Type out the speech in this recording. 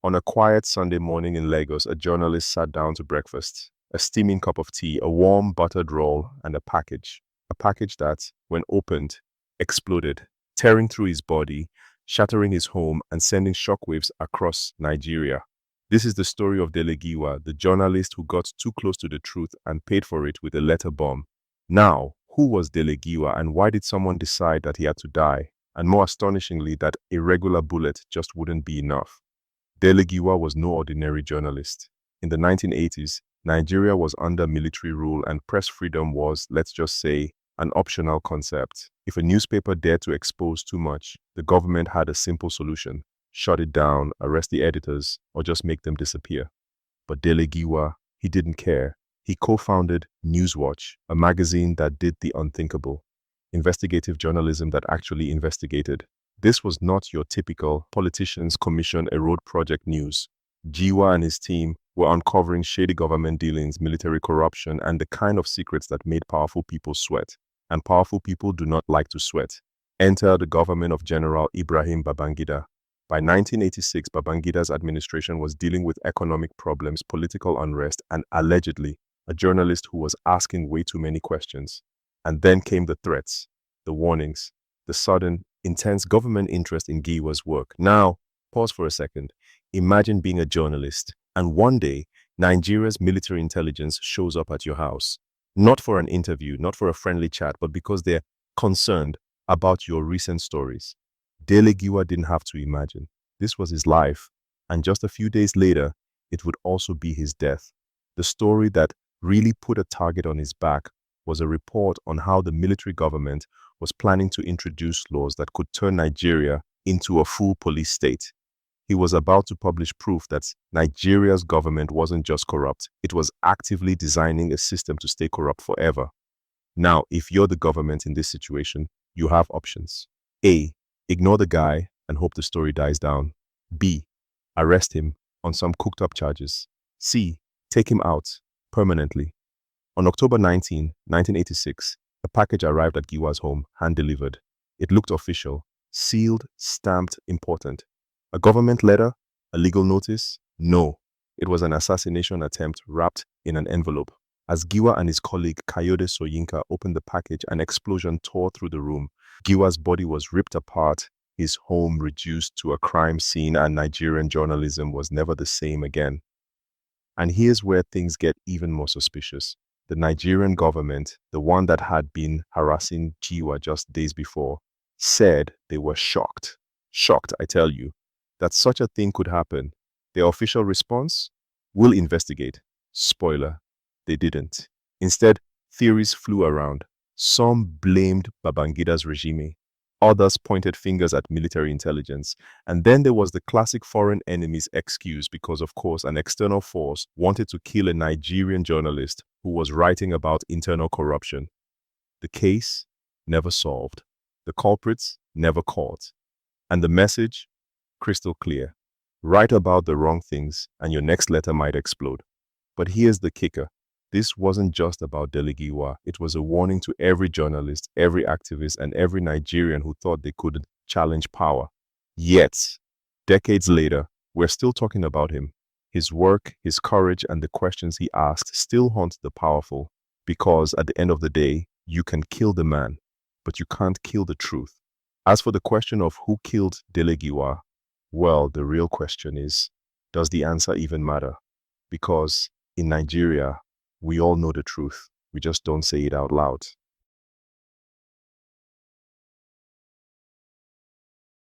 On a quiet Sunday morning in Lagos, a journalist sat down to breakfast. A steaming cup of tea, a warm buttered roll, and a package. A package that, when opened, exploded, tearing through his body, shattering his home, and sending shockwaves across Nigeria. This is the story of Dele Giwa, the journalist who got too close to the truth and paid for it with a letter bomb. Now, who was Dele Giwa, and why did someone decide that he had to die? And more astonishingly, that a regular bullet just wouldn't be enough. Dele Giwa was no ordinary journalist. In the 1980s, Nigeria was under military rule and press freedom was, let's just say, an optional concept. If a newspaper dared to expose too much, the government had a simple solution: shut it down, arrest the editors, or just make them disappear. But Dele Giwa, he didn't care. He co-founded Newswatch, a magazine that did the unthinkable. Investigative journalism that actually investigated. This was not your typical politicians commission a road project news. Giwa and his team were uncovering shady government dealings, military corruption, and the kind of secrets that made powerful people sweat. And powerful people do not like to sweat. Enter the government of General Ibrahim Babangida. By 1986, Babangida's administration was dealing with economic problems, political unrest, and allegedly a journalist who was asking way too many questions. And then came the threats, the warnings, the sudden, intense government interest in Giwa's work. Now, pause for a second. Imagine being a journalist, and one day, Nigeria's military intelligence shows up at your house. Not for an interview, not for a friendly chat, but because they're concerned about your recent stories. Dele Giwa didn't have to imagine. This was his life, and just a few days later, it would also be his death. The story that really put a target on his back was a report on how the military government was planning to introduce laws that could turn Nigeria into a full police state. He was about to publish proof that Nigeria's government wasn't just corrupt, it was actively designing a system to stay corrupt forever. Now, if you're the government in this situation, you have options. A. Ignore the guy and hope the story dies down. B. Arrest him on some cooked-up charges. C. Take him out permanently. On October 19, 1986, a package arrived at Giwa's home, hand-delivered. It looked official, sealed, stamped, important. A government letter? A legal notice? No. It was an assassination attempt wrapped in an envelope. As Giwa and his colleague Kayode Soyinka opened the package, an explosion tore through the room. Giwa's body was ripped apart, his home reduced to a crime scene, and Nigerian journalism was never the same again. And here's where things get even more suspicious. The Nigerian government, the one that had been harassing Giwa just days before, said they were shocked. Shocked, I tell you, that such a thing could happen. Their official response? We'll investigate. Spoiler, they didn't. Instead, theories flew around. Some blamed Babangida's regime. Others pointed fingers at military intelligence. And then there was the classic foreign enemy's excuse because, of course, an external force wanted to kill a Nigerian journalist who was writing about internal corruption. The case never solved. The culprits never caught. And the message? Crystal clear. Write about the wrong things and your next letter might explode. But here's the kicker. This wasn't just about Dele Giwa. It was a warning to every journalist, every activist, and every Nigerian who thought they could challenge power. Yet, decades later, we're still talking about him. His work, his courage, and the questions he asked still haunt the powerful. Because at the end of the day, you can kill the man, but you can't kill the truth. As for the question of who killed Dele Giwa, well, the real question is, does the answer even matter? Because in Nigeria, we all know the truth. We just don't say it out loud.